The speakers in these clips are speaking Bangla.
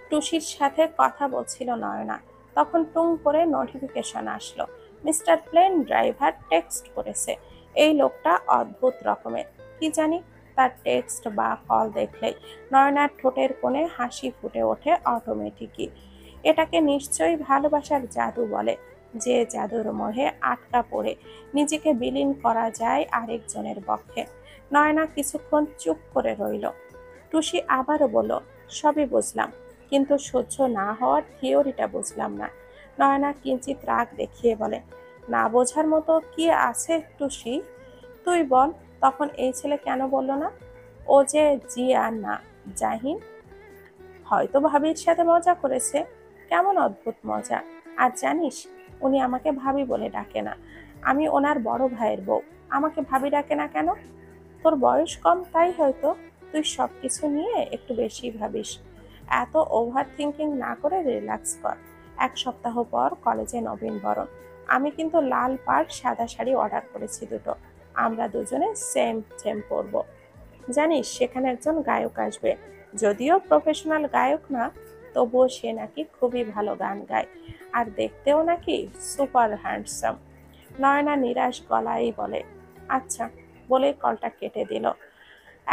টুসির সাথে কথা বলছিল নয়না, তখন টুং করে নোটিফিকেশন আসলো। মিস্টার প্লেন ড্রাইভার টেক্সট করেছে। এই লোকটা অদ্ভুত রকমের, কি জানি। তার টেক্সট বা কল দেখলেই নয়নার ঠোঁটের কোণে হাসি ফুটে ওঠে অটোমেটিকই। এটাকে নিশ্চয়ই ভালোবাসার জাদু বলে, যে জাদুর মোহে আটকা পড়ে নিজেকে বিলীন করা যায় আরেকজনের পক্ষে। নয়না কিছুক্ষণ চুপ করে রইল। টুসি আবারও বলল, সবই বুঝলাম, কিন্তু সহ্য না হওয়ার থিওরিটা বুঝলাম না। নয়না কিঞ্চিত রাগ দেখিয়ে বলে, না বোঝার মতো কি আছে টুসি? তুই বল, তখন এই ছেলে কেন বলল না? ও যে জিয়ান না, জাহিন। হয়তো ভাবির সাথে মজা করেছে। কেমন অদ্ভুত মজা! আর জানিস, উনি আমাকে ভাবি বলে ডাকে না। আমি ওনার বড় ভাইয়ের বউ। আমাকে ভাবি ডাকে না কেন? তোর বয়স কম তাই হয়তো। তুই সবকিছু নিয়ে একটু বেশি ভাবিস। এত ওভার থিঙ্কিং না করে রিল্যাক্স কর। 1 সপ্তাহ পর কলেজে নবীনবরণ। আমি কিন্তু লাল পাড় সাদা শাড়ি অর্ডার করেছি দুটো। আমরা দুজনে সেম সেম পরবো। জানিস, সেখানে একজন গায়ক আসবে। যদিও প্রফেশনাল গায়ক না, তবুও সে নাকি খুবই ভালো গান গায়, আর দেখতেও নাকি সুপার হ্যান্ডসাম। নয়না নিরাশ গলায় বলে, আচ্ছা, বলেই কলটা কেটে দিল।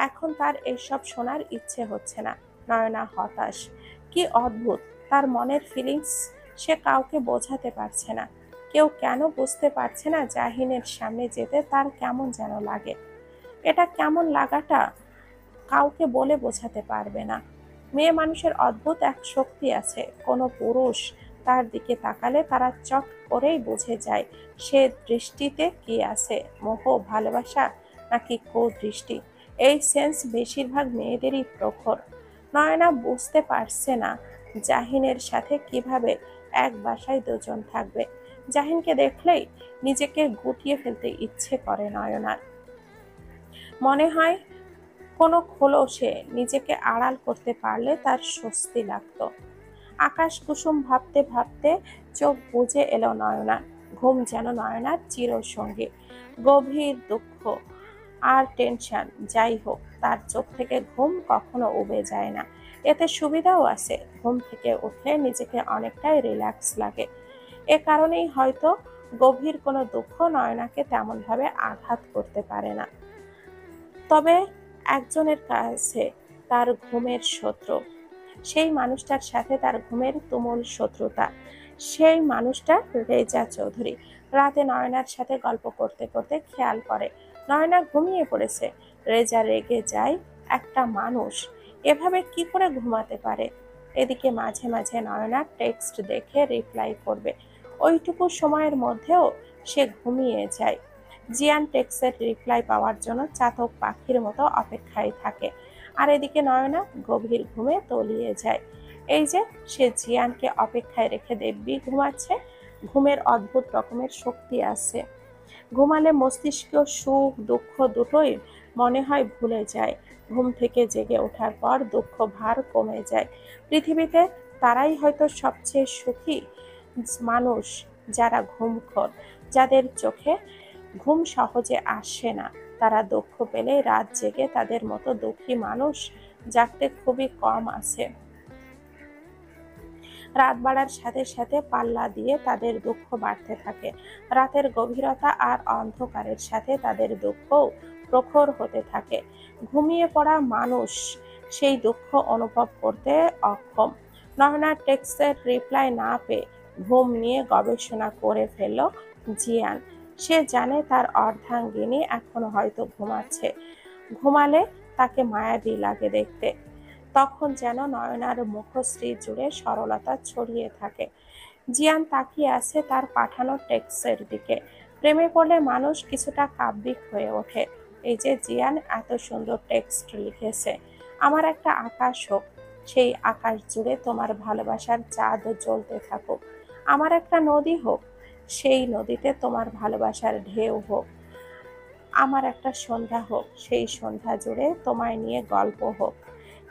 এখন তার এসব শোনার ইচ্ছে হচ্ছে না। নয়না হতাশ। কি অদ্ভুত তার মনের ফিলিংস! সে কাউকে বোঝাতে পারছে না। কেউ কেন বুঝতে পারছে না জাহিনের সামনে যেতে তার কেমন যেন লাগে। এটা কেমন লাগাটা কাউকে বলে বোঝাতে পারবে না। মেয়ে মানুষের অদ্ভুত এক শক্তি আছে, কোনো পুরুষ তার দিকে তাকালে তারা চট করেই বুঝে যায় সে দৃষ্টিতে কি আছে, মোহ, ভালোবাসা নাকি কুদৃষ্টি। এই সেন্স বেশিরভাগ মেয়েদেরই প্রখর। নয়না বুঝতে পারছে না জাহিনের সাথে কিভাবে এক বাসায় দুজন থাকবে। জাহিনকে দেখলেই নিজেকে গুটিয়ে ফেলতে ইচ্ছে করে নয়নার। মনে হয় কোনো খোলসে নিজেকে আড়াল করতে পারলে তার স্বস্তি লাগতো। আকাশ কুসুম ভাবতে ভাবতে চোখ বুজে এলো নয়নার। ঘুম যেন নয়নার চিরসঙ্গী। গভীর দুঃখ আর টেনশন যাই হোক, তার চোখ থেকে ঘুম কখনো উবে যায় না। এতে সুবিধাও আছে, ঘুম থেকে উঠলে নিজেকে অনেকটাই রিল্যাক্স লাগে। এ কারণেই হয়তো গভীর কোনো দুঃখ নয়নাকে তেমনভাবে আঘাত করতে পারে না। তবে একজনের কাছে তার ঘুমের শত্রু, সেই মানুষটার সাথে তার ঘুমের তুমুল শত্রুতা। সেই মানুষটা রেজা চৌধুরী। রাতে নয়নার সাথে গল্প করতে করতে খেয়াল করে নয়না ঘুমিয়ে পড়েছে। রেজা রেগে যায়, একটা মানুষ এভাবে কি করে ঘুমাতে পারে। এদিকে মাঝে মাঝে নয়না টেক্সট দেখে রিপ্লাই করবে, ওইটুকু সময়ের মধ্যেও সে ঘুমিয়ে যায়। জিয়ান টেক্সটের রিপ্লাই পাওয়ার জন্য চাতক পাখির মতো অপেক্ষায় থাকে। আর এদিকে নয়না গভীর ঘুমে তলিয়ে যায়। এই যে সে জিয়ানকে অপেক্ষায় রেখে দিব্যি ঘুমাচ্ছে। ঘুমের অদ্ভুত রকমের শক্তি আছে। ঘুমালে মস্তিষ্ক সুখ দুঃখ দুটোই মনে হয় ভুলে যায়। ঘুম থেকে জেগে ওঠার পর দুঃখ ভার কমে যায়। পৃথিবীতে তারাই হয়তো সবচেয়ে সুখী মানুষ, যারা ঘুমখোর, যাদের চোখে ঘুম সহজে আসে না। তারা দুঃখ পেলে রাত জেগে তাদের মতো দুঃখী মানুষ জাগতে খুবই কম আছে। রাত বাড়ার সাথে সাথে পাল্লা দিয়ে তাদের দুঃখ বাড়তে থাকে। রাতের গভীরতা আর অন্ধকারের সাথে তাদের দুঃখও প্রখর হতে থাকে। ঘুমিয়ে পড়া মানুষ সেই দুঃখ অনুভব করতে অক্ষম। নয়নার টেক্সটের রিপ্লাই না পেয়ে ঘুম নিয়ে গবেষণা করে ফেলল জিয়ান। সে জানে তার অর্ধাঙ্গিনী এখন হয়তো ঘুমাচ্ছে। ঘুমালে তাকে মায়াবী লাগে দেখতে। তখন যেন নয়নার মুখশ্রী জুড়ে সরলতা ছড়িয়ে থাকে। জিয়ান তাকিয়ে আছে তার পাঠানো টেক্সটের দিকে। প্রেমে পড়লে মানুষ কিছুটা কাব্যিক হয়ে ওঠে। এই যে জিয়ান এত সুন্দর টেক্সট লিখেছে, আমার একটা আকাশ হোক, সেই আকাশ জুড়ে তোমার ভালোবাসার চাঁদ জ্বলতে থাকুক। আমার একটা নদী হোক, সেই নদীতে তোমার ভালোবাসার ঢেউ হোক। আমার একটা সন্ধ্যা হোক, সেই সন্ধ্যা জুড়ে তোমায় নিয়ে গল্প হোক।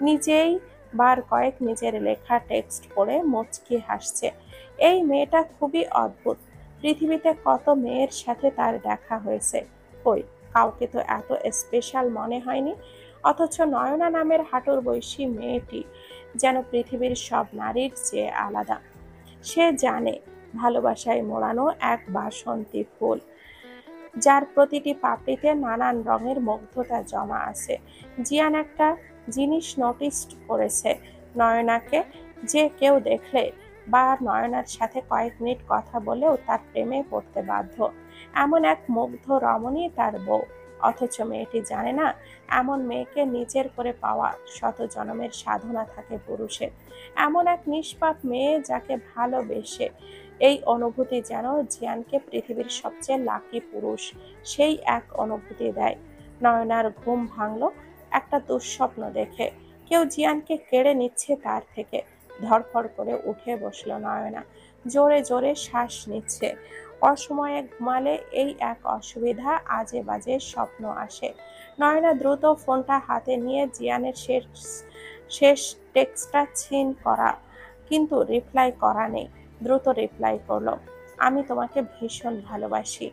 নিজেই বার কয়েক নিজের লেখা টেক্সট পড়ে মুচকি হাসছে। এই মেয়েটা খুবই অদ্ভুত। পৃথিবীতে কত মেয়ের সাথে তার দেখা হয়েছে, কই কাউকে তো এত স্পেশাল মনে হয়নি। অথচ নয়না নামের হাঁটুর বয়সী মেয়েটি যেন পৃথিবীর সব নারীর চেয়ে আলাদা। সে জানে ভালোবাসায় মোড়ানো এক বাসন্তী ফুল, যার প্রতিটি পাপড়িতে নানান রঙের মুগ্ধতা জমা আছে। জিয়ান একটা জিনিস নোটিস করেছে নয়নাকে, যে কেউ দেখলে বা নয়নার সাথে কয়েক মিনিট কথা বলেও তার প্রেমে পড়তে বাধ্য। এমন এক মুগ্ধ রমণী তার বউ, অথচ মেয়েটি জানে না এমন মেয়েকে নিজের করে পাওয়া শত জনমের সাধনা থাকে পুরুষের। এমন এক নিষ্পাপ মেয়ে যাকে ভালোবেসে এই অনুভূতি যেন জিয়ানকে পৃথিবীর সবচেয়ে লাকি পুরুষ সেই এক অনুভূতি দেয়। নয়নার ঘুম ভাঙল একটা দুঃস্বপ্ন দেখে। কেউ জিয়ানকে কেড়ে নিচ্ছে তার থেকে। ধড়ফড় করে উঠে বসল নয়না, জোরে জোরে শ্বাস নিচ্ছে। অসময়ে ঘুমালে এই এক অসুবিধা, আজে বাজে স্বপ্ন আসে। নয়না দ্রুত ফোনটা হাতে নিয়ে জিয়ানের শেষ শেষ টেক্সটটা সিন করা, কিন্তু রিপ্লাই করা নেই। দ্রুত রিপ্লাই করলো, আমি তোমাকে ভীষণ ভালোবাসি।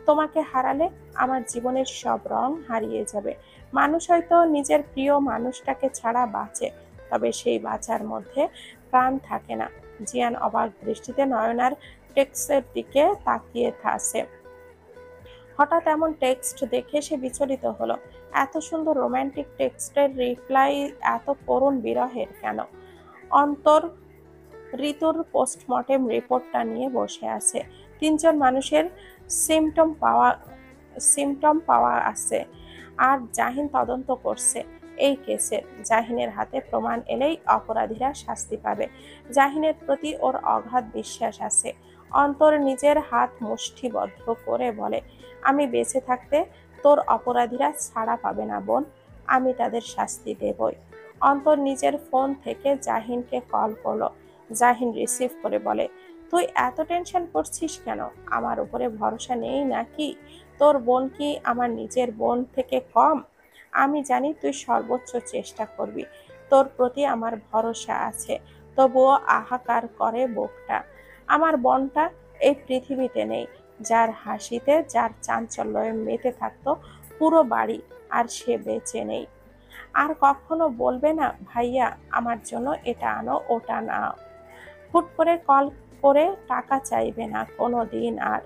তোমাকে হারালে আমার জীবনের সব রং হারিয়ে যাবে। মানুষ হয়তো নিজের প্রিয় মানুষটাকে ছাড়া বাঁচে, তবে সেই বাঁচার মধ্যে প্রাণ থাকে না। জিয়ান অবাক দৃষ্টিতে নয়নার টেক্সটের দিকে তাকিয়ে থাকে। হঠাৎ এমন টেক্সট দেখে সে বিচলিত হলো। এত সুন্দর রোমান্টিক টেক্সটের রিপ্লাই এত করুণ বিরহের কেন? অন্তর ঋতুর পোস্টমর্টেম রিপোর্টটা নিয়ে বসে আছে। 3জন মানুষের সিমটম পাওয়া আছে, আর জাহিন তদন্ত করছে এই কেসের। জাহিনের হাতে প্রমাণ এলেই অপরাধীরা শাস্তি পাবে। জাহিনের প্রতি ওর অগাধ বিশ্বাস আছে। অন্তর নিজের হাত মুষ্টিবদ্ধ করে বলে, আমি বেঁচে থাকতে তোর অপরাধীরা ছাড়া পাবে না বোন, আমি তাদের শাস্তি দেবই। অন্তর নিজের ফোন থেকে জাহিনকে কল করলো। জাহিন রিসিভ করে বলে, তুই এত টেনশন করছিস কেন? আমার উপরে ভরসা নেই নাকি? তোর বোন কি আমার নিজের বোন থেকে কম? আমি জানি তুই সর্বোচ্চ চেষ্টা করবি, তোর প্রতি আমার ভরসা আছে। তবুও হাহাকার করে বুকটা। আমার বোনটা এই পৃথিবীতে নেই, যার হাসিতে যার চাঞ্চল্যে মেতে থাকতো পুরো বাড়ি, আর সে বেঁচে নেই। আর কখনো বলবে না ভাইয়া আমার জন্য এটা আনো ওটা না। হুট করে কল করে টাকা চাইবে না কোনো দিন, আর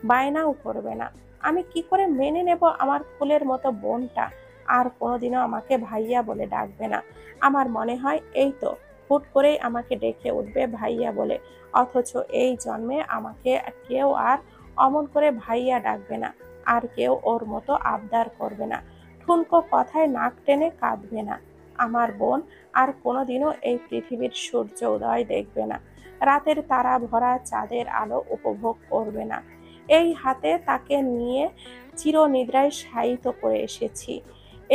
বায়নাও করবে না। আমি কি করে মেনে নেব আমার ফুলের মতো বোনটা আর কোনোদিনও আমাকে ভাইয়া বলে ডাকবে না? আমার মনে হয় এই তো হুট করেই আমাকে ডেকে উঠবে ভাইয়া বলে, অথচ এই জন্মে আমাকে কেউ আর অমন করে ভাইয়া ডাকবে না, আর কেউ ওর মতো আবদার করবে না, ঠুনকো কথায় নাক টেনে কাঁদবে না। আমার বোন আর কোনোদিনও এই পৃথিবীর সূর্য উদয় দেখবে না, রাতের তারা ভরা চাঁদের আলো উপভোগ করবে না। এই হাতে তাকে নিয়ে চিরনিদ্রায় শায়িত করে এসেছি,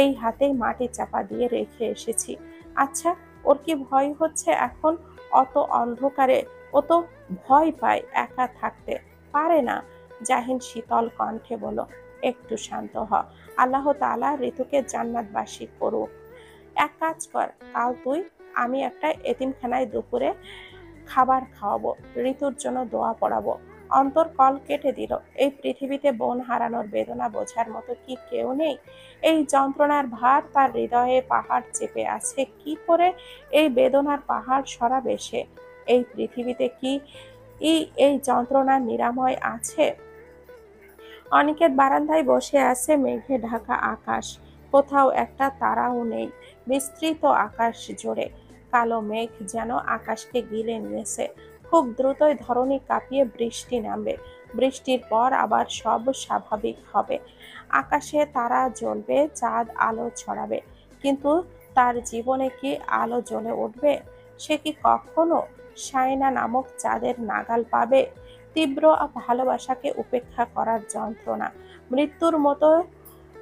এই হাতেই মাটি চাপা দিয়ে রেখে এসেছি। আচ্ছা, ওর কি ভয় হচ্ছে এখন? অত অন্ধকারে ও তো ভয় পায়, একা থাকতে পারে না। জাহিন শীতল কণ্ঠে বলল, একটু শান্ত হ, আল্লাহ তাআলা ঋতুকে জান্নাতবাসী করুক। এক কাজ কর, কাল তুই আমি একটা এতিমখানায় দুপুরে খাবার খাওয়াবো, ঋতুর জন্য দোয়া পড়াবো। অন্তর কল কেটে দিল। এই পৃথিবীতে বোন হারানোর বেদনা বোঝার মতো কি কেউ নেই? এই যন্ত্রণার ভার তার হৃদয়ে পাহাড় চেপে আছে, কি করে এই বেদনার পাহাড় সরাবে সে? এই পৃথিবীতে কি এই যন্ত্রণার নিরাময় আছে? অনিকেত বারান্দায় বসে আছে, মেঘে ঢাকা আকাশ, কোথাও একটা তারাও নেই। বিস্তৃত আকাশ জুড়ে কালো মেঘ যেন আকাশকে গিলে নিয়েছে। খুব দ্রুতই ধরণী কাঁপিয়ে বৃষ্টি নামবে। বৃষ্টির পর আবার সব স্বাভাবিক হবে। আকাশে তারা জ্বলবে, চাঁদ আলো ছড়াবে। কিন্তু তার জীবনে কি আলো জ্বলে উঠবে? সে কি কখনো সায়না নামক চাঁদের নাগাল পাবে? তীব্র ভালোবাসাকে উপেক্ষা করার যন্ত্রণা, মৃত্যুর মতো।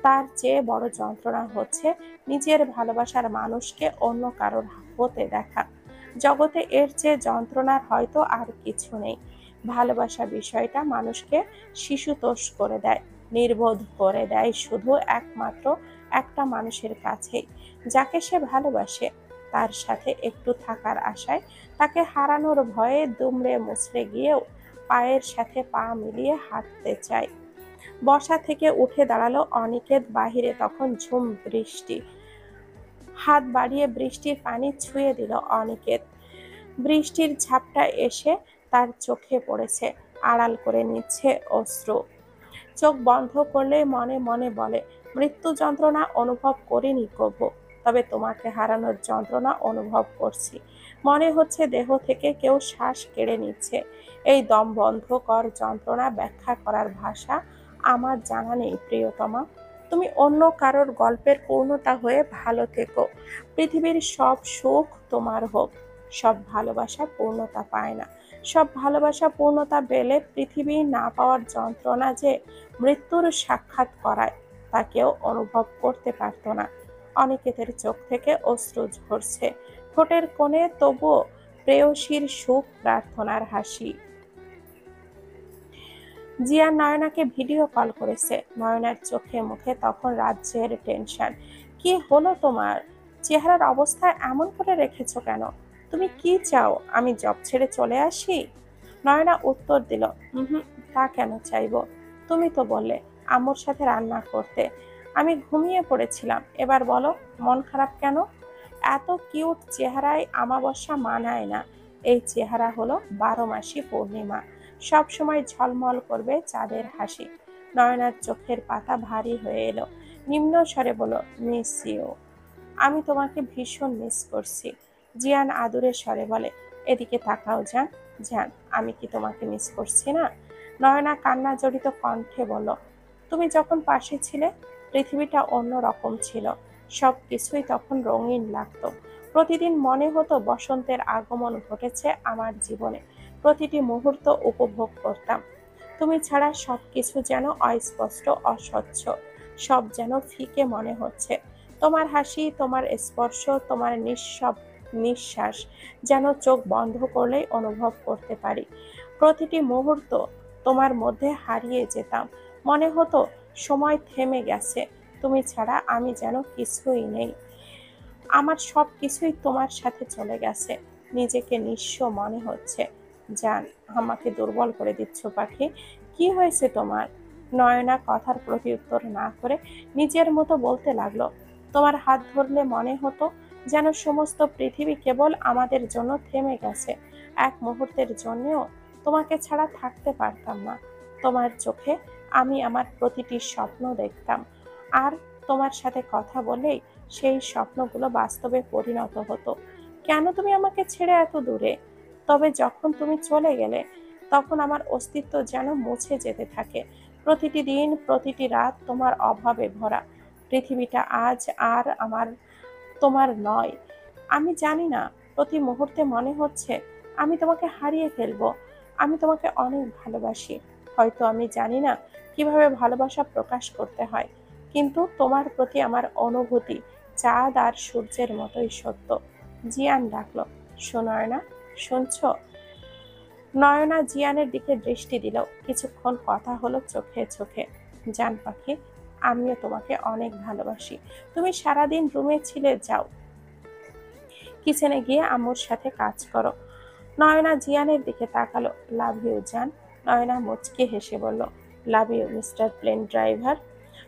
তার চেয়ে বড় যন্ত্রণা হচ্ছে নিজের ভালোবাসার মানুষকে অন্য কারোর হতে দেখা। জগতে এর চেয়ে যন্ত্রণার হয়তো আর কিছু নেই। ভালোবাসা বিষয়টা মানুষকে শিশুতোষ করে দেয়, নির্বোধ করে দেয় শুধু একমাত্র একটা মানুষের কাছেই, যাকে সে ভালোবাসে। তার সাথে একটু থাকার আশায়, তাকে হারানোর ভয়ে দুমড়ে মুচড়ে গিয়েও পায়ের সাথে পা মিলিয়ে হাঁটতে চায়। বসা থেকে উঠে দাঁড়ালো অনিকেত। বাহিরে তখন ঝুম বৃষ্টি। হাত বাড়িয়ে বৃষ্টির পানি ছুঁয়ে দিল অনিকেত। বৃষ্টির ঝাপটা এসে তার চোখে পড়েছে, আড়াল করে নিচ্ছে অশ্রু। চোখ বন্ধ করলে মনে মনে বলে, মৃত্যু যন্ত্রণা অনুভব করিনি কভু, তবে তোমাকে হারানোর যন্ত্রণা অনুভব করছি। মনে হচ্ছে দেহ থেকে কেউ শ্বাস কেড়ে নিচ্ছে। এই দম বন্ধ কর যন্ত্রণা ব্যাখ্যা করার ভাষা আমার জানা নেই প্রিয়তমা। তুমি অন্য কারোর গল্পের পূর্ণতা হয়ে ভালো থেকো। পৃথিবীর সব সুখ তোমার হোক। সব ভালোবাসা পূর্ণতা পায় না। সব ভালোবাসা পূর্ণতা পেলে পৃথিবী না পাওয়ার যন্ত্রণা যে মৃত্যুর সাক্ষাৎ করায় তা কেউ অনুভব করতে পারত না। অনিকেতের চোখ থেকে অশ্রু ঝরছে, ঠোঁটের কোণে তবুও প্রেয়সীর সুখ প্রার্থনার হাসি। জিয়া নয়নাকে ভিডিও কল করেছে। নয়নার চোখে মুখে তখন রাজ্যের টেনশন। কি হলো তোমার? চেহারার অবস্থা এমন করে রেখেছো কেন? তুমি কি চাও আমি জব ছেড়ে চলে আসি? নয়না উত্তর দিল, হুম, তা কেন চাইবো? তুমি তো বললে আম্মুর সাথে রান্না করতে। আমি ঘুমিয়ে পড়েছিলাম। এবার বলো, মন খারাপ কেন? এত কিউট চেহারায় আমাবস্যা মানায় না। এই চেহারা হলো 12 মাসি পূর্ণিমা, সব সময় ঝলমল করবে চাঁদের হাসি। নয়নার চোখের পাতা ভারী হয়ে এলো। নিম্ন স্বরে বলো, মিস ইউ। আমি তোমাকে ভীষণ মিস করছি। জিয়ান আদুরে স্বরে বলে, এদিকে তাকাও জান। জান, আমি কি তোমাকে মিস করছি না? নয়না কান্না জড়িত কণ্ঠে বলল, তুমি যখন পাশে ছিলে পৃথিবীটা অন্য রকম ছিল। সব কিছুই তখন রঙিন লাগতো। প্রতিদিন মনে হতো বসন্তের আগমন ঘটেছে আমার জীবনে। প্রতিটি মুহূর্ত উপভোগ করতাম। তুমি ছাড়া সবকিছু যেন অস্পষ্ট, অস্বচ্ছ। সব যেন ফিকে মনে হচ্ছে। তোমার হাসি, তোমার স্পর্শ, তোমার নিঃশ্বাস যেন চোখ বন্ধ করলেই অনুভব করতে পারি। প্রতিটি মুহূর্ত তোমার মধ্যে হারিয়ে যেতাম। মনে হতো সময় থেমে গেছে। তুমি ছাড়া আমি যেন কিছুই নেই। আমার সব কিছুই তোমার সাথে চলে গেছে। নিজেকে নিঃস্ব মনে হচ্ছে। জান, আমাকে দুর্বল করে দিচ্ছ পাখি। কি হয়েছে তোমার? নয়না কথার প্রত্যুত্তর না করে নিজের মতো বলতে লাগলো, তোমার হাত ধরলে মনে হতো যেন সমস্ত পৃথিবী কেবল আমাদের জন্য থেমে গেছে। এক মুহূর্তের জন্যও তোমাকে ছাড়া থাকতে পারতাম না। তোমার চোখে আমি আমার প্রতিটি স্বপ্ন দেখতাম। আর তোমার সাথে কথা বলেই সেই স্বপ্নগুলো বাস্তবে পরিণত হতো। কেন তুমি আমাকে ছেড়ে এত দূরে? তবে যখন তুমি চলে গেলে তখন আমার অস্তিত্ব যেন মুছে যেতে থাকে। প্রতিটি দিন, প্রতিটি রাত তোমার অভাবে ভরা। পৃথিবীটা আজ আর তোমার নয়। আমি জানি না, প্রতি মুহূর্তে মনে হচ্ছে আমি তোমাকে হারিয়ে ফেলবো। আমি তোমাকে অনেক ভালোবাসি। হয়তো আমি জানি না কিভাবে ভালোবাসা প্রকাশ করতে হয়, কিন্তু তোমার প্রতি আমার অনুভূতি চাঁদ আর সূর্যের মতোই সত্য। জিয়ান ডাকলো, শোনয়না, শুনছ? নয়না জিয়ানের দিকে দৃষ্টি দিল। কিছুক্ষণ কথা হলো চোখে চোখে। জান পাখি, আমিও তোমাকে অনেক ভালোবাসি। তুমি সারাদিন রুমে ছিলে, যাও কিচেনে গিয়ে আম্মুর সাথে কাজ করো। নয়না জিয়ানের দিকে তাকালো। লাভ ইউ জান। নয়না মুচকি হেসে বলল, love you mister plane driver.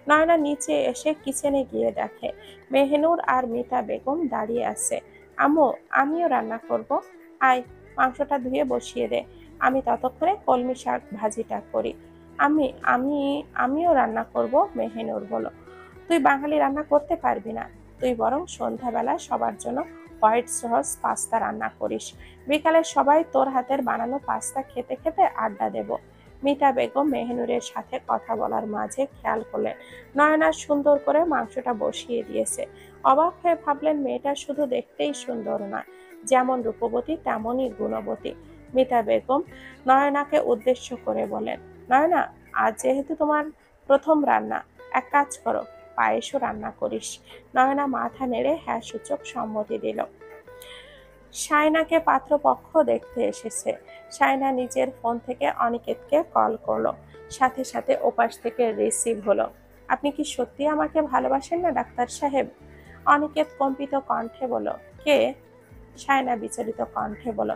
নয়না নিচে এসে কিচেনে গিয়ে দেখে মেহনুর আর মিতা বেগম দাঁড়িয়ে আছে। আম্মু, আমিও রান্না করব। আয়, মাংসটা ধুয়ে বসিয়ে দে। আমি ততক্ষণে কলমি শাক ভাজিটা করি। আমি আমি আমিও রান্না করব, মেহনুর বলল। তুই বাঙালি রান্না করতে পারবি না। তুই বরং সন্ধ্যাবেলা সবার জন্য হোয়াইট সস পাস্তা রান্না করিস। বিকালে সবাই তোর হাতের বানানো পাস্তা খেতে খেতে আড্ডা দেব। মিতা বেগম মেহনুরের সাথে কথা বলার মাঝে খেয়াল করলেন নয়না সুন্দর করে মাংসটা বসিয়ে দিয়েছে। অবাক হয়ে ভাবলেন, মেয়েটা শুধু দেখতেই সুন্দর না, যেমন রূপবতী তেমনই গুণবতী। মিতা বেগম নয়নাকে উদ্দেশ্য করে বলেন, নয়না, আজ যেহেতু তোমার প্রথম রান্না, এক কাজ করো, পায়েসও রান্না করিস। নয়না মাথা নেড়ে হ্যাঁ সূচক সম্মতি দিল। শায়নাকে পাত্রপক্ষ দেখতে এসেছে। শায়না নিজের ফোন থেকে অনিকেতকে কল করলো। সাথে সাথে ওপাশ থেকে রিসিভ হলো। আপনি কি সত্যি আমাকে ভালোবাসেন না ডাক্তার সাহেব? অনিকেত কম্পিত কণ্ঠে বলল, কে? শায়না বিচলিত কণ্ঠে বলল,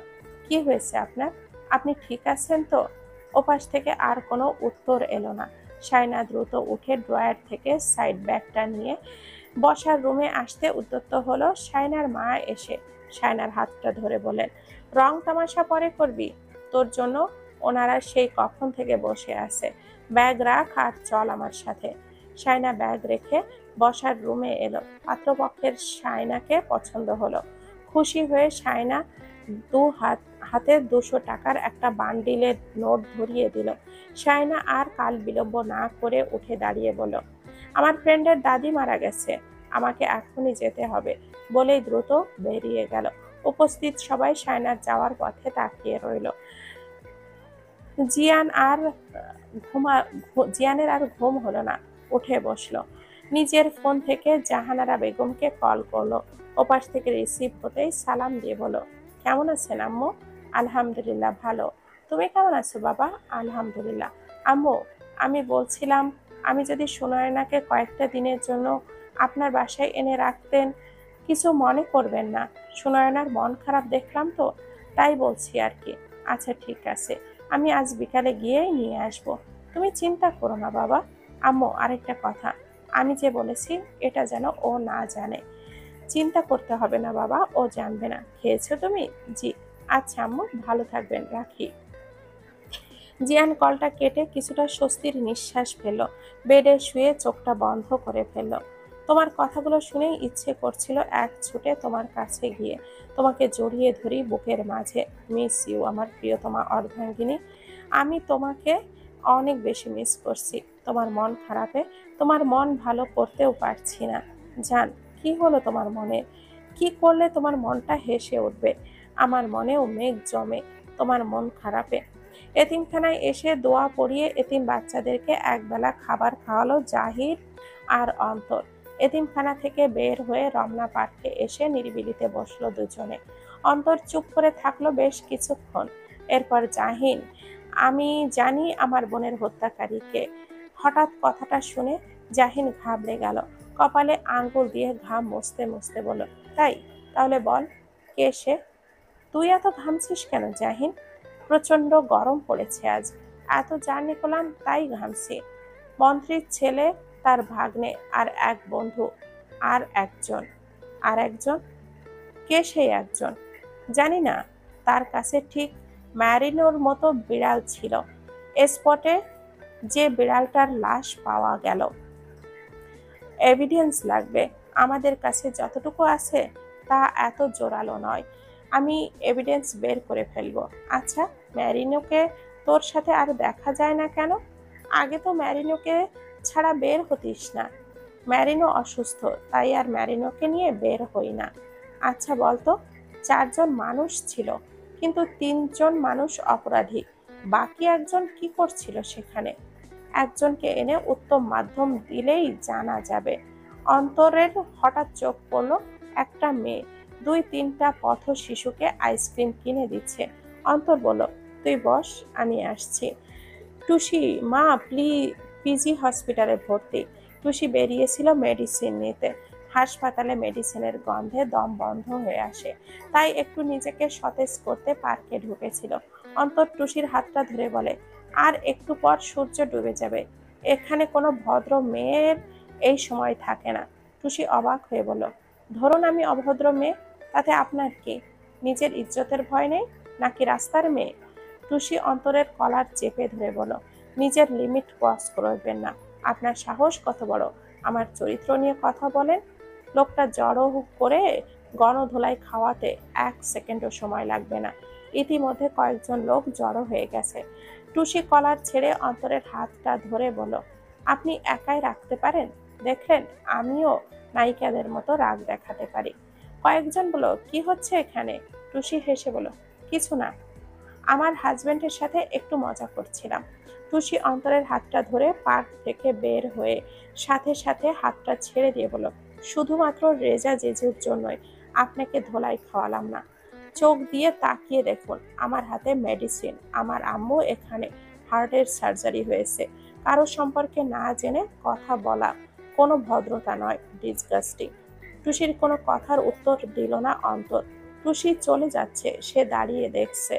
কি হয়েছে আপনার? আপনি ঠিক আছেন তো? ওপাশ থেকে আর কোনো উত্তর এলো না। শায়না দ্রুত উঠে ড্রয়ার থেকে সাইড ব্যাগটা নিয়ে বসার রুমে আসতে উদ্যত হলো। শায়নার মা এসে শায়নার হাতটা ধরে বলেন, রং তামাশা পরে করবি, তোর জন্য ওনারা সেই কখন থেকে বসে আছে। ব্যাগ রাখ আর চল আমার সাথে। শায়না ব্যাগ রেখে বসার রুমে এলো। পাত্রপক্ষের শায়নাকে পছন্দ হলো। খুশি হয়ে শায়না হাতে 200 টাকার একটা বান্ডিলের নোট ধরিয়ে দিল। শায়না আর কাল বিলম্ব না করে উঠে দাঁড়িয়ে বলল, আমার ফ্রেন্ডের দাদি মারা গেছে, আমাকে এখনই যেতে হবে বলেই দ্রুত বেরিয়ে গেল। উপস্থিত সবাই শায়নার যাওয়ার পথে তাকিয়ে রইল। জিয়ানের আর ঘুম হলো না, উঠে বসলো। নিজের ফোন থেকে জাহানারা বেগমকে কল করলো। ওপাশ থেকে রিসিভ হতেই সালাম দিয়ে বলল, কেমন আছেন আম্মু? আলহামদুলিল্লাহ ভালো। তুমি কেমন আছো বাবা? আলহামদুলিল্লাহ। আম্মু, আমি বলছিলাম, আমি যদি সুনয়নাকে কয়েকটা দিনের জন্য আপনার বাসায় এনে রাখতেন, কিছু মনে করবেন না। সুনয়নার মন খারাপ দেখলাম তো, তাই বলছি আর কি। আচ্ছা ঠিক আছে, আমি আজ বিকালে গিয়েই নিয়ে আসব। তুমি চিন্তা করো না বাবা। আম্মু, আরেকটা কথা, আমি যে বলেছি এটা যেন ও না জানে। চিন্তা করতে হবে না বাবা, ও জানবে না। খেয়েছো তুমি? জি। আচ্ছা আম্মু, ভালো থাকবেন, রাখি। জিয়ান কলটা কেটে কিছুটা স্বস্তির নিঃশ্বাস ফেলল। বেডে শুয়ে চোখটা বন্ধ করে ফেলল। তোমার কথাগুলো শুনেই ইচ্ছে করছিল এক ছুটে তোমার কাছে গিয়ে তোমাকে জড়িয়ে ধরি বুকের মাঝে। মিস ইউ আমার প্রিয়তমা অর্ধাঙ্গিনী। আমি তোমাকে অনেক বেশি মিস করছি। তোমার মন খারাপে তোমার মন ভালো করতেও পারছি না। জান, কি হলো তোমার মনে? কি করলে তোমার মনটা হেসে উঠবে? আমার মনেও মেঘ জমে তোমার মন খারাপে। এতিমখানায় এসে দোয়া পড়িয়ে এতিম বাচ্চাদেরকে একবেলা খাবার খাওয়ালো জাহির আর অন্তর। এতিমখানা থেকে বের হয়ে রমনা পার্কে এসে নিরিবিলিতে বসলো দুজনে। অন্তর চুপ করে থাকলো বেশ কিছুক্ষণ। এরপর জাহিন, আমি জানি আমার বোনের হত্যাকারীকে। হঠাৎ কথাটা শুনে জাহিন ঘাবড়ে গেল। কপালে আঙ্গুল দিয়ে ঘাম মুছতে মুছতে বলল, তাই? তাহলে বল, কে সে? তুই এত ঘামছিস কেন জাহিন? প্রচন্ড গরম পড়েছে আজ। এত জার্নি করলাম তাই ঘামছি। মন্ত্রীর ছেলে, তার ভাগ্নে, আর এক বন্ধু, আর একজন। আর একজন? কে সেই একজন? জানি না। তার কাছে ঠিক ম্যারিনোর মতো বিড়াল ছিল। স্পটে যে বিড়ালটার লাশ পাওয়া গেল, এভিডেন্স লাগবে। আমাদের কাছে যতটুকু আছে তা এত জোরালো নয়। আমি এভিডেন্স বের করে ফেলবো। আচ্ছা, ম্যারিনোকে তোর সাথে আর দেখা যায় না কেন? আগে তো ম্যারিনোকে ছাড়া বের হতিস না। ম্যারিনো অসুস্থ, তাই আর ম্যারিনোকে নিয়ে বের হই না। আচ্ছা বলতো, 4 জন মানুষ ছিল, কিন্তু 3 জন মানুষ অপরাধী। বাকি একজন কি করছিল সেখানে? একজনকে এনে উত্তম মাধ্যম দিলেই জানা যাবে। অন্তরের হঠাৎ চোখ পড়ল একটা মেয়ে 2-3টা পথ শিশুকে আইসক্রিম কিনে দিচ্ছে। অন্তর বলল, তুই বস, আমি আসছি। টুসি, মা পিজি হসপিটালে ভর্তি। টুসি বেরিয়েছিল মেডিসিন নিতে। হাসপাতালে মেডিসিনের গন্ধে দম বন্ধ হয়ে আসে, তাই একটু নিজেকে সতেজ করতে পার্কে ঢুকেছিল। অন্তর টুসির হাতটা ধরে বলে, আর একটু পর সূর্য ডুবে যাবে, এখানে কোনো ভদ্র মেয়ের এই সময় থাকে না। টুসি অবাক হয়ে বলল, ধরুন আমি অভদ্র মেয়ে, তাতে আপনার কি? নিজের ইজ্জতের ভয় নেই নাকি রাস্তার মেয়ে? টুসি অন্তরের কলার চেপে ধরে বলল, নিজের লিমিট ক্রস করবেন না। আপনার সাহস কত বড় আমার চরিত্র নিয়ে কথা বলেন? লোকটা জড়ো করে গণধোলাই খাওয়াতে 1 সেকেন্ডও সময় লাগবে না। ইতিমধ্যে কয়েকজন লোক জড়ো হয়ে গেছে। টুসি কলার ছেড়ে অন্তরের হাতটা ধরে বলল, আপনি একাই রাখতে পারেন? দেখলেন, আমিও নায়িকাদের মতো রাগ দেখাতে পারি। কয়েকজন বলল, কি হচ্ছে এখানে? টুসি হেসে বলল, কিছু না, আমার হাজবেন্ডের সাথে একটু মজা করছিলাম। টুসি অন্তরের হাতটা ধরে পার্ক থেকে বের হয়ে সাথে সাথে হাতটা ছেড়ে দিয়ে বলল, শুধুমাত্র রেজা জেজুর জন্যই আপনাকে ধোলাই খাওয়ালাম না। চোখ দিয়ে তাকিয়ে দেখুন, আমার হাতে মেডিসিন। আমার আম্মু এখানে হার্টের সার্জারি হয়েছে। কারো সম্পর্কে না জেনে কথা বলা কোনো ভদ্রতা নয়। ডিসগাস্টিং। টুসির কোনো কথার উত্তর দিল না অন্তর। টুসি চলে যাচ্ছে, সে দাঁড়িয়ে দেখছে।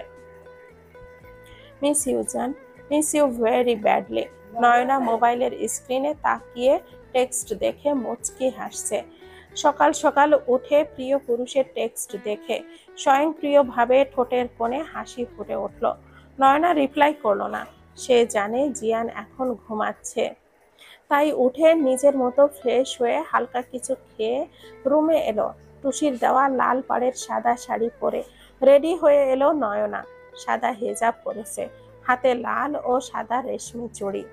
মিস ইউ জান, মিস ইউ ভেরি ব্যাডলি। নয়না মোবাইলের স্ক্রিনে তাকিয়ে টেক্সট দেখে মুচকি হাসছে। সকাল সকাল উঠে প্রিয় পুরুষের টেক্সট দেখে স্বয়ংক্রিয়ভাবে ঠোঁটের কোণে হাসি ফুটে উঠল। নয়না রিপ্লাই করলো না। সে জানে জিয়ান এখন ঘুমাচ্ছে। তাই উঠে নিজের মতো ফ্রেশ হয়ে হালকা কিছু খেয়ে রুমে এলো। টুসির দেওয়া লাল পাড়ের সাদা শাড়ি পরে রেডি হয়ে এলো নয়না। সাদা হেজাব পরেছে, হাতে লাল ও সাদা রেশমি চুড়ি,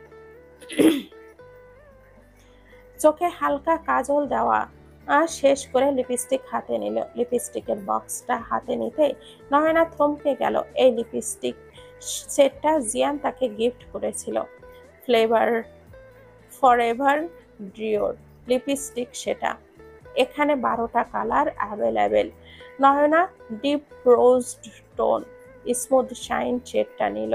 চোখে হালকা কাজল দেওয়া। শেষ করে লিপস্টিক হাতে নিল। লিপস্টিকের বক্সটা হাতে নিতেই নয়না থমকে গেল। এই লিপস্টিক সেটটা জিয়ান তাকে গিফট করেছিল। ফ্লেভার ফরএভার ডিওর লিপস্টিক সেটা। এখানে 12টা colour available. Nayana deep rosed tone smooth shine শেডটা নিল।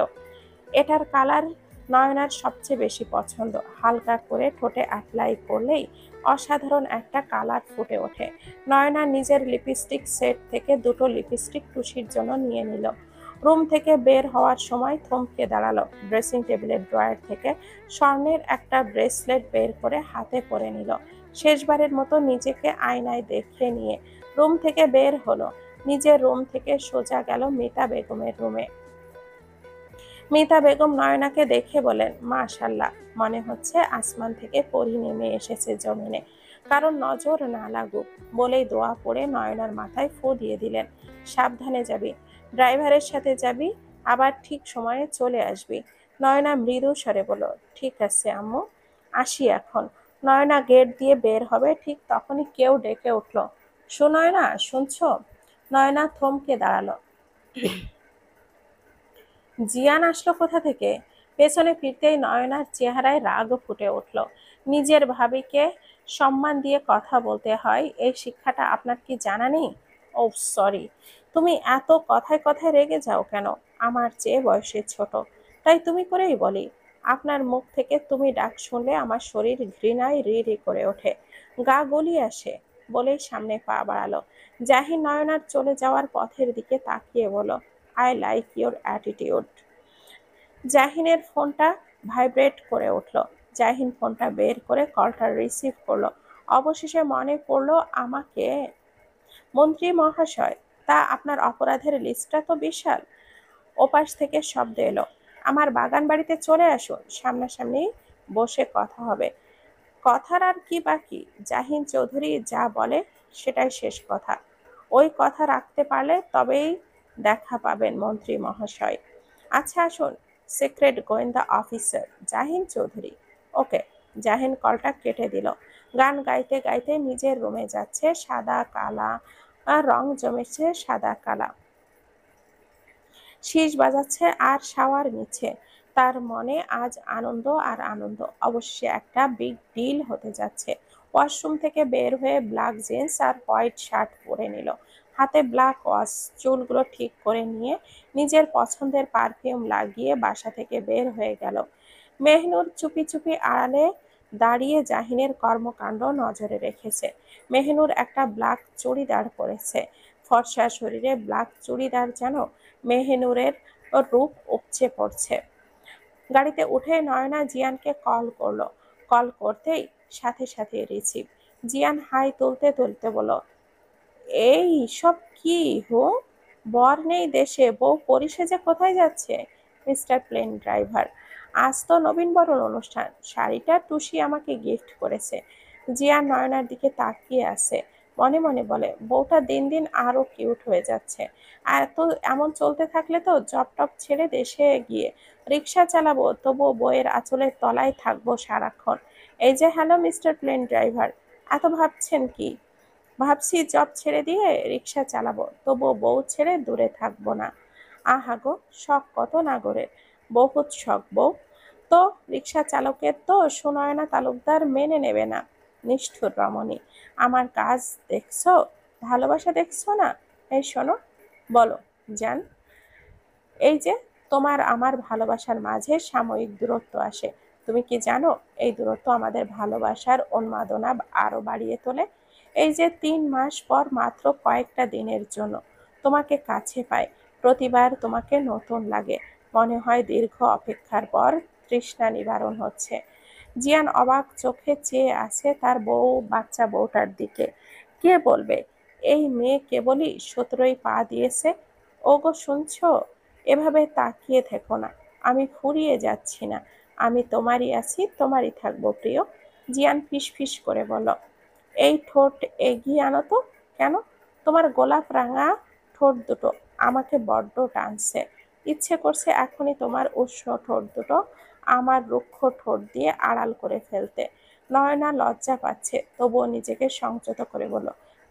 এটার কালার নয়নার সবচেয়ে বেশি পছন্দ। হালকা করে ঠোঁটে অ্যাপ্লাই করলেই অসাধারণ একটা কালার ফুটে ওঠে। নয়না নিজের লিপস্টিক সেট থেকে দুটো লিপস্টিক টুসির জন্য নিয়ে নিল। রুম থেকে বের হওয়ার সময় থমকে দাঁড়ালো। ড্রেসিং টেবিলের ড্রয়ার থেকে স্বর্ণের একটা ব্রেসলেট বের করে হাতে পরে নিল। শেষবারের মতো নিজেকে আয়নায় দেখে নিয়ে রুম থেকে বের হলো। নিজের রুম থেকে সোজা গেল মিতা বেগমের রুমে। মিতা বেগম নয়নাকে দেখে বলেন, মাশাল্লাহ, মনে হচ্ছে আসমান থেকে পরী নেমে এসেছে জমিনে, কারণ নজর না লাগুক বলেই দোয়া পড়ে নয়নার মাথায় ফু দিয়ে দিলেন। সাবধানে যাবি, ড্রাইভারের সাথে যাবি, আবার ঠিক সময়ে চলে আসবি। নয়না মৃদু স্বরে বলল, ঠিক আছে আম্মু, আসি এখন। নয়না গেট দিয়ে বের হবে, ঠিক তখনই কেউ ডেকে উঠল, সুনয়না, শুনছো? নয়না থমকে দাঁড়ালো। জিয়ান আসলো কোথা থেকে? পেছনে ফিরতেই নয়নার চেহারায় রাগ ফুটে উঠল। নিজের ভাবিকে সম্মান দিয়ে কথা বলতে হয়, এই শিক্ষাটা আপনার কি জানা নেই? ও সরি। তুমি এত কথায় কথায় রেগে যাও কেন? আমার চেয়ে বয়সে ছোট, তাই তুমি করেই বলি। আপনার মুখ থেকে তুমি ডাক শুনলে আমার শরীর ঘৃণায় রি রি করে ওঠে, গা গলিয়ে আসে। বলেই সামনে পা বাড়ালো। জাহিন নয়নার চলে যাওয়ার পথের দিকে তাকিয়ে বলল, আই লাইক ইউর অ্যাটিটিউড। জাহিনের ফোনটা ভাইব্রেট করে উঠল। জাহিন ফোনটা বের করে কলটা রিসিভ করলো। অবশেষে মনে পড়লো আমাকে। মন্ত্রী মহাশয়, তা আপনার অপরাধের লিস্টটা তো বিশাল। ওপাশ থেকে শব্দ এলো, আমার বাগান বাড়িতে চলে আসুন, সামনাসামনি বসে কথা হবে। কথার আর কি বাকি? জাহিন চৌধুরী যা বলে সেটাই শেষ কথা। ওই কথা রাখতে পারলে তবেই দেখা পাবেন মন্ত্রী মহাশয়। আচ্ছা আসুন, সিক্রেট গোয়েন্দা অফিসার জাহিন চৌধুরী। ওকে। জাহিন কলটা কেটে দিল। গান গাইতে গাইতে নিজের রুমে যাচ্ছে। সাদা কালা রং জমেছে, সাদা কালা শীষ বাজাচ্ছে আর শাওয়ার নিচ্ছে। তার মনে আজ আনন্দ আর আনন্দ। অবশ্যই একটা বিগ ডিল হতে যাচ্ছে। ওয়াশরুম থেকে বের হয়ে ব্ল্যাক জিন্স আর হোয়াইট শার্ট পরে নিল। হাতে ব্ল্যাক ওয়াশ, চুলগুলো ঠিক করে নিয়ে নিজের পছন্দের পারফিউম লাগিয়ে বাসা থেকে বের হয়ে গেল। মেহনুর চুপি চুপি আড়ালে দাঁড়িয়ে জাহিনের কর্মকাণ্ড নজরে রেখেছে। মেহনুর একটা ব্ল্যাক চুড়িদার পরেছে। ফর্সা শরীরে ব্ল্যাক চুড়িদার যেন মেহনুরের রূপ উপচে পড়ছে। গাড়িতে উঠে নয়না জিয়ানকে কল করলো। কল করতেই সাথে সাথে রিসিভ। জিয়ান হাই তুলতে তুলতে বলল, এই সব কি হো? বর নেই দেশে, বউ পরি সেজে কোথায় যাচ্ছে? মিস্টার প্লেন ড্রাইভার, আজ তো নবীনবরণ অনুষ্ঠান, শাড়িটা টুসি আমাকে গিফট করেছে। জিয়ান নয়নার দিকে তাকিয়ে আছে, মনে মনে বলে, বউটা দিন দিন আরো কিউট হয়ে যাচ্ছে। আর তো এমন চলতে থাকলে তো জব টপ ছেড়ে দেশে গিয়ে রিক্সা চালাবো, তবুও বইয়ের আঁচলের তলায় থাকবো সারাক্ষণ। এই যে হ্যালো মিস্টার প্লেন ড্রাইভার, এত ভাবছেন কি? ভাবছি জব ছেড়ে দিয়ে রিক্সা চালাবো, তবুও বউ ছেড়ে দূরে থাকবো না। আহা গো, শখ কত নাগরের, বহুত শখ বউ। তো রিক্সা চালকের তো সুনয়না তালুকদার মেনে নেবে না। নিষ্ঠুর রমণী, আমার কাজ দেখছো, ভালোবাসা দেখছো না? এই শোনো, বলো জান। এই যে তোমার আমার ভালোবাসার মাঝে সাময়িক দূরত্ব আসে, তুমি কি জানো এই দূরত্ব আমাদের ভালোবাসার উন্মাদনা আরো বাড়িয়ে তোলে। এই যে 3 মাস পর মাত্র কয়েকটা দিনের জন্য তোমাকে কাছে পাই, প্রতিবার তোমাকে নতুন লাগে, মনে হয় দীর্ঘ অপেক্ষার পর তৃষ্ণা নিবারণ হচ্ছে। জিয়ান অবাক চোখে চেয়ে আছে তার বাচ্চা বউটার দিকে। কে বলবে এই মেয়ে কেবলই 17ই পা দিয়েছে? ওগো শুনছো? এভাবে তাকিয়ে থেকো না, আমি ফুরিয়ে যাচ্ছি না। আমি তোমারই আছি, তোমারই থাকবো প্রিয়। জিয়ান ফিসফিস করে বলল, এই ঠোঁট এগিয়ে আনো তো। কেন? তোমার গোলাপ রাঙা ঠোঁট দুটো আমাকে বড্ড টানছে। ইচ্ছে করছে এখনই তোমার উষ্ণ ঠোঁট দুটো আমার রুক্ষ ঠোঁট দিয়ে আড়াল করে ফেলতে। নয়না লজ্জা পাচ্ছে, তবুও নিজেকে সংযত করে বলল,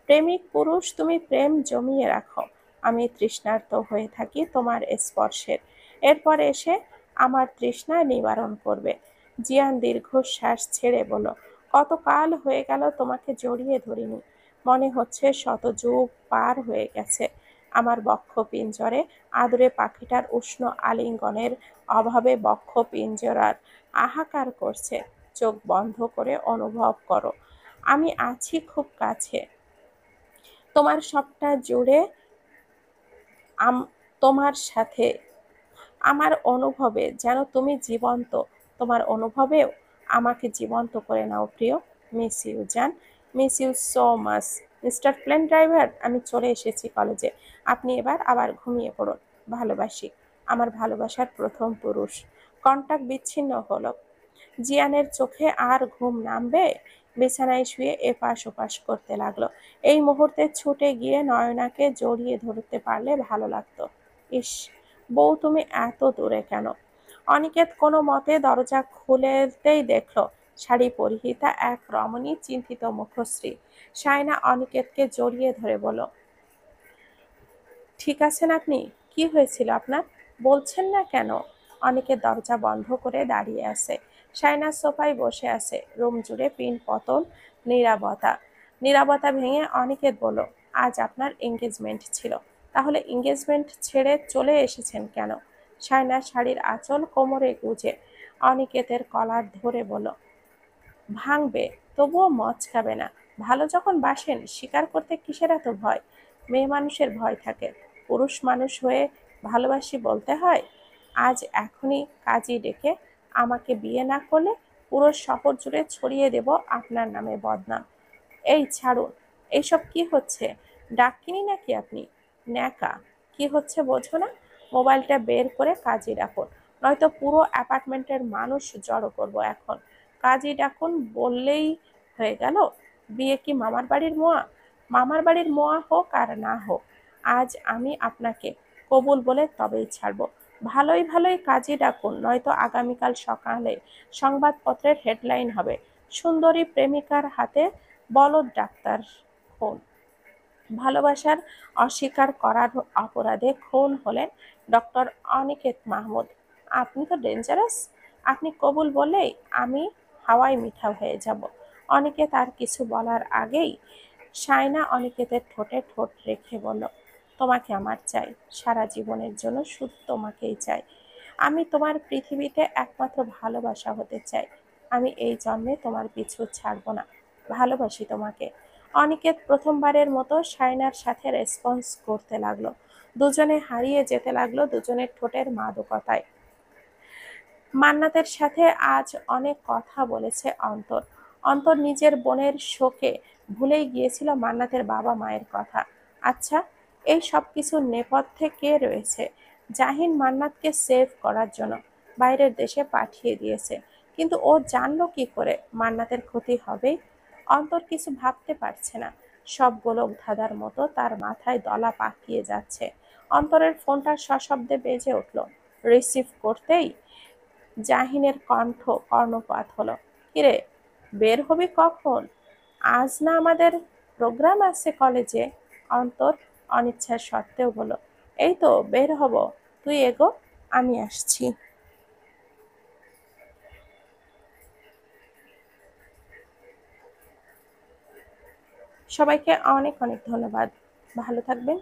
প্রেমিক পুরুষ, তুমি প্রেম জমিয়ে রাখো, আমি তৃষ্ণার্ত হয়ে থাকি তোমার স্পর্শের। এরপর এসে আমার তৃষ্ণা নিবারণ করবে। জিয়ান দীর্ঘশ্বাস ছেড়ে বলল, কতকাল হয়ে গেল তোমাকে জড়িয়ে ধরিনি, মনে হচ্ছে শতযুগ পার হয়ে গেছে। আমার বক্ষ পিঞ্জরে আদুরে পাখিটার উষ্ণ আলিঙ্গনের অভাবে বক্ষ পিঞ্জরার হাহাকার করছে। চোখ বন্ধ করে অনুভব করো, আমি আছি খুব কাছে, তোমার সবটা জুড়ে, তোমার সাথে। আমার অনুভবে যেন তুমি জীবন্ত, তোমার অনুভবেও আমাকে জীবন্ত করে নাও প্রিয়। মিস ইউ জান, miss you so much. Mister plane driver, আমি চলে এসেছি কলেজে, আপনি এবার আবার ঘুমিয়ে পড়ুন। ভালোবাসি, আমার ভালোবাসার প্রথম পুরুষ। কন্টাক্ট বিচ্ছিন্ন হলো। জিয়ানের চোখে আর ঘুম নামবে? বিছানায় শুয়ে এপাশ ওপাশ করতে লাগলো। এই মুহূর্তে ছুটে গিয়ে নয়নাকে জড়িয়ে ধরতে পারলে ভালো লাগতো। ইস, বউ তুমি এত দূরে কেন? অনিকেত কোনো মতে দরজা খুলতেই দেখল শাড়ি পরিহিতা এক রমণী চিন্তিত মুখশ্রী। সায়না অনিকেতকে জড়িয়ে ধরে বলল, ঠিক আছেন আপনি? কি হয়েছিল আপনার? বলছেন না কেন? অনেকে দরজা বন্ধ করে দাঁড়িয়ে আছে। সায়না সোফায় বসে আছে। রুম জুড়ে পিন পতন, নীরবতা। নীরবতা ভেঙে অনিকেত বলল, আজ আপনার এঙ্গেজমেন্ট ছিল, তাহলে এঙ্গেজমেন্ট ছেড়ে চলে এসেছেন কেন? সায়না শাড়ির আঁচল কোমরে গুজে অনিকেতের কলার ধরে বলল, ভাঙবে, তবুও মচকাবে না। ভালো যখন বাসেন, স্বীকার করতে কিসের এত ভয়? মেয়ে মানুষের ভয় থাকে, পুরুষ মানুষ হয়ে ভালোবাসি বলতে হয়? আজ এখনই কাজী ডেকে আমাকে বিয়ে না করলে পুরো শহর জুড়ে ছড়িয়ে দেব আপনার নামে বদনাম। এই ছাড়ুন, এইসব কি হচ্ছে? ডাকিনি নাকি আপনি? ন্যাকা, কি হচ্ছে বোঝো না? মোবাইলটা বের করে কাজী ডাকুন, নয়তো পুরো অ্যাপার্টমেন্টের মানুষ জড়ো করব এখন। কাজী ডাকুন বললেই হয়ে গেল? বিয়ে কি মামার বাড়ির মোয়া? মামার বাড়ির মোয়া হোক আর না হোক, আজ আমি আপনাকে কবুল বলে তবেই ছাড়বো। ভালোই ভালোই কাজী ডাকুন, নয়তো আগামীকাল সকালে সংবাদপত্রের হেডলাইন হবে, সুন্দরী প্রেমিকার হাতে বলদ ডাক্তার খুন। ভালোবাসার অস্বীকার করার অপরাধে খুন হলেন ডক্টর অনিকেত মাহমুদ। আপনি তো ডেঞ্জারাস। আপনি কবুল বললেই আমি হাওয়ায় মিঠা হয়ে যাব। অনিকেত আর কিছু বলার আগেই সায়না অনিকেতের ঠোঁটে ঠোঁট রেখে বলল, তোমাকে আমার চাই, সারা জীবনের জন্য শুধু তোমাকেই চাই। আমি তোমার পৃথিবীতে একমাত্র ভালোবাসা হতে চাই। আমি এই জন্মে তোমার পিছু ছাড়ব না, ভালোবাসি তোমাকে। অনিকেত প্রথমবারের মতো সায়নার সাথে রেসপন্স করতে লাগলো। দুজনে হারিয়ে যেতে লাগলো দুজনের ঠোঁটের মাদকতায়। মান্নাতের সাথে আজ অনেক কথা বলেছে অন্তর। অন্তর নিজের বোনের শোকে ভুলেই গিয়েছিল মান্নাতের বাবা মায়ের কথা। আচ্ছা, এই সব কিছুর নেপথ্যে কে রয়েছে? জাহিন মান্নাতকে সেভ করার জন্য বাইরের দেশে পাঠিয়ে দিয়েছে, কিন্তু ও জানলো কি করে মান্নাতের ক্ষতি হবেই? অন্তর কিছু ভাবতে পারছে না। সব গোলক ধাঁধার মতো তার মাথায় দলা পাকিয়ে যাচ্ছে। অন্তরের ফোনটা সশব্দে বেজে উঠল। রিসিভ করতেই জাহিনের কণ্ঠ কর্ণপাত হলো, কিরে, বের হবি কখন? আজ না আমাদের প্রোগ্রাম আছে কলেজে? অন্তর অনিচ্ছা সত্ত্বেও বলল, এই তো বের হব, তুই এগো, আমি আসছি। সবাইকে অনেক অনেক ধন্যবাদ। ভালো থাকবেন।